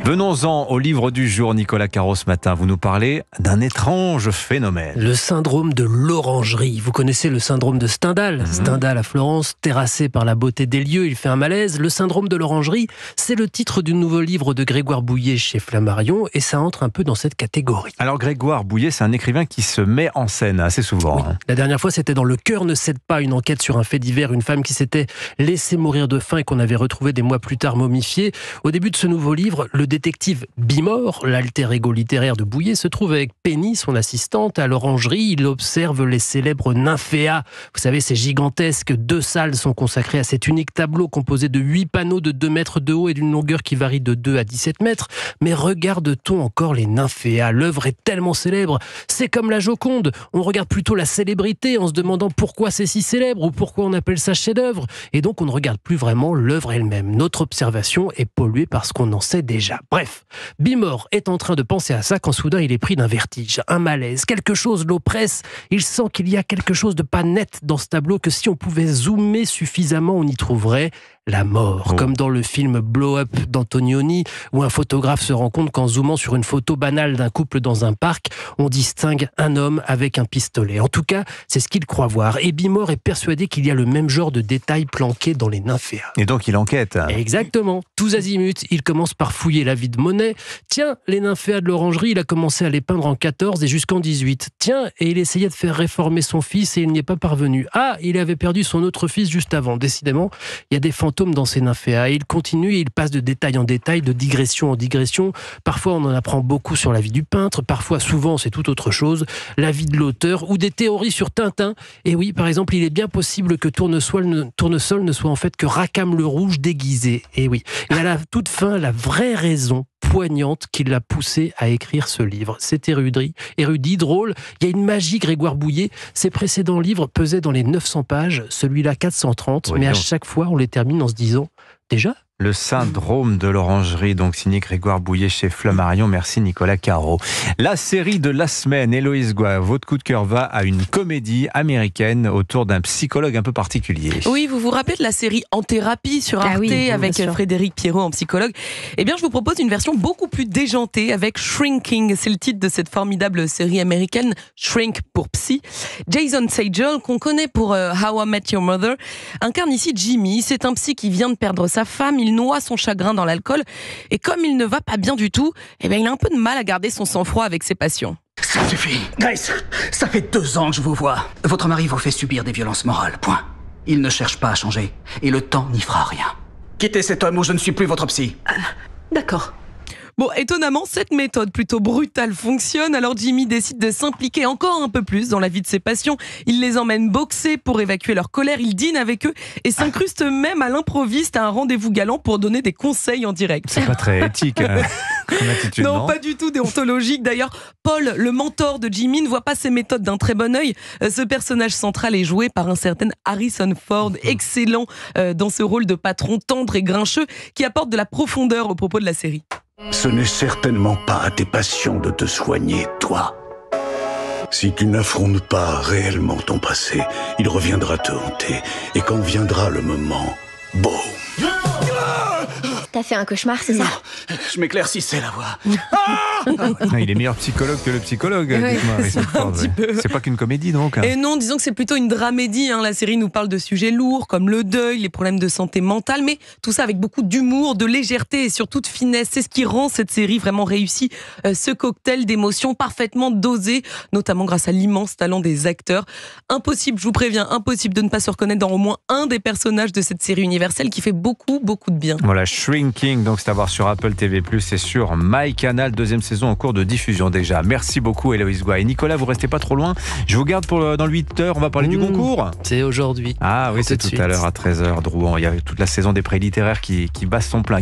Venons-en au livre du jour, Nicolas Caro. Ce matin, vous nous parlez d'un étrange phénomène. Le syndrome de l'orangerie. Vous connaissez le syndrome de Stendhal. Stendhal à Florence, terrassé par la beauté des lieux, il fait un malaise. Le syndrome de l'orangerie, c'est le titre du nouveau livre de Grégoire Bouillet chez Flammarion, et ça entre un peu dans cette catégorie. Alors Grégoire Bouillet, c'est un écrivain qui se met en scène assez souvent. Oui. La dernière fois, c'était dans Le cœur ne cède pas, une enquête sur un fait divers, une femme qui s'était laissée mourir de faim et qu'on avait retrouvée des mois plus tard momifiée. Au début de ce nouveau livre, le détective Bimor, l'alter ego littéraire de Bouillet, se trouve avec Penny, son assistante, à l'orangerie. Il observe les célèbres nymphéas. Vous savez, ces gigantesques 2 salles sont consacrées à cet unique tableau composé de 8 panneaux de 2 mètres de haut et d'une longueur qui varie de 2 à 17 mètres. Mais regarde-t-on encore les nymphéas? L'œuvre est tellement célèbre. C'est comme la Joconde. On regarde plutôt la célébrité en se demandant pourquoi c'est si célèbre ou pourquoi on appelle ça chef-d'œuvre. Et donc on ne regarde plus vraiment l'œuvre elle-même. Notre observation est polluée par ce qu'on en sait déjà. Bref, Bimor est en train de penser à ça quand soudain il est pris d'un vertige, un malaise, quelque chose l'oppresse. Il sent qu'il y a quelque chose de pas net dans ce tableau, que si on pouvait zoomer suffisamment, on y trouverait la mort. Comme dans le film Blow Up d'Antonioni, où un photographe se rend compte qu'en zoomant sur une photo banale d'un couple dans un parc, on distingue un homme avec un pistolet. En tout cas, c'est ce qu'il croit voir. Et Bimor est persuadé qu'il y a le même genre de détails planqués dans les nymphéas. Et donc il enquête. Exactement. Tous azimuts, il commence par fouiller la vie de Monet. Tiens, les nymphéas de l'orangerie, il a commencé à les peindre en 14 et jusqu'en 18. Tiens, et il essayait de faire réformer son fils et il n'y est pas parvenu. Ah, il avait perdu son autre fils juste avant. Décidément, il y a des fantômes dans ces nymphéas. Et il continue et il passe de détail en détail, de digression en digression. Parfois, on en apprend beaucoup sur la vie du peintre. Parfois, souvent, c'est tout autre chose. La vie de l'auteur ou des théories sur Tintin. Et oui, par exemple, il est bien possible que Tournesol ne soit en fait que Rackham le Rouge déguisé. Et oui. Et à la toute fin, la vraie raison poignante qui l'a poussé à écrire ce livre. C'est érudit, drôle. Il y a une magie, Grégoire Bouillet. Ses précédents livres pesaient dans les 900 pages, celui-là 430, mais à chaque fois, on les termine en se disant « déjà ?» Le syndrome de l'orangerie, donc signé Grégoire Bouillet chez Flammarion. Merci Nicolas Caro. La série de la semaine, Héloïse Goua, votre coup de cœur va à une comédie américaine autour d'un psychologue un peu particulier. Oui, vous vous rappelez de la série En thérapie sur Arte avec Frédéric Pierrot en psychologue? Eh bien, je vous propose une version beaucoup plus déjantée avec Shrinking. C'est le titre de cette formidable série américaine, Shrink pour psy. Jason Segel, qu'on connaît pour How I Met Your Mother, incarne ici Jimmy. C'est un psy qui vient de perdre sa femme. Il noie son chagrin dans l'alcool et comme il ne va pas bien du tout, eh bien, il a un peu de mal à garder son sang-froid avec ses patients. Ça suffit. Grace, ça fait 2 ans que je vous vois. Votre mari vous fait subir des violences morales, point. Il ne cherche pas à changer et le temps n'y fera rien. Quittez cet homme ou je ne suis plus votre psy. D'accord. Bon, étonnamment, cette méthode plutôt brutale fonctionne, alors Jimmy décide de s'impliquer encore un peu plus dans la vie de ses patients. Il les emmène boxer pour évacuer leur colère, il dîne avec eux et s'incruste même à l'improviste à un rendez-vous galant pour donner des conseils en direct. C'est pas très éthique comme attitude, non, pas du tout déontologique. D'ailleurs, Paul, le mentor de Jimmy, ne voit pas ces méthodes d'un très bon œil. Ce personnage central est joué par un certain Harrison Ford, excellent dans ce rôle de patron tendre et grincheux qui apporte de la profondeur au propos de la série. Ce n'est certainement pas à tes patients de te soigner, toi. Si tu n'affrontes pas réellement ton passé, il reviendra te hanter. Et quand viendra le moment, boum! T'as fait un cauchemar, c'est ça? Non, je m'éclaircissais la voix. Il est meilleur psychologue que le psychologue, dites-moi, Harrison Ford. C'est pas qu'une comédie, donc. Et non, disons que c'est plutôt une dramédie. La série nous parle de sujets lourds, comme le deuil, les problèmes de santé mentale, mais tout ça avec beaucoup d'humour, de légèreté et surtout de finesse. C'est ce qui rend cette série vraiment réussie. Ce cocktail d'émotions parfaitement dosé, notamment grâce à l'immense talent des acteurs. Impossible, je vous préviens, impossible de ne pas se reconnaître dans au moins un des personnages de cette série universelle qui fait beaucoup, beaucoup de bien. Voilà, Shrinking, donc c'est à voir sur Apple TV+, et sur MyCanal, 2e saison en cours de diffusion déjà. Merci beaucoup Héloïse Goua. Et Nicolas, vous restez pas trop loin. Je vous garde pour dans le 8h, on va parler du concours. C'est aujourd'hui. Ah oui, c'est tout à l'heure à 13h de Rouen. Il y a toute la saison des prix littéraires qui bat son plein.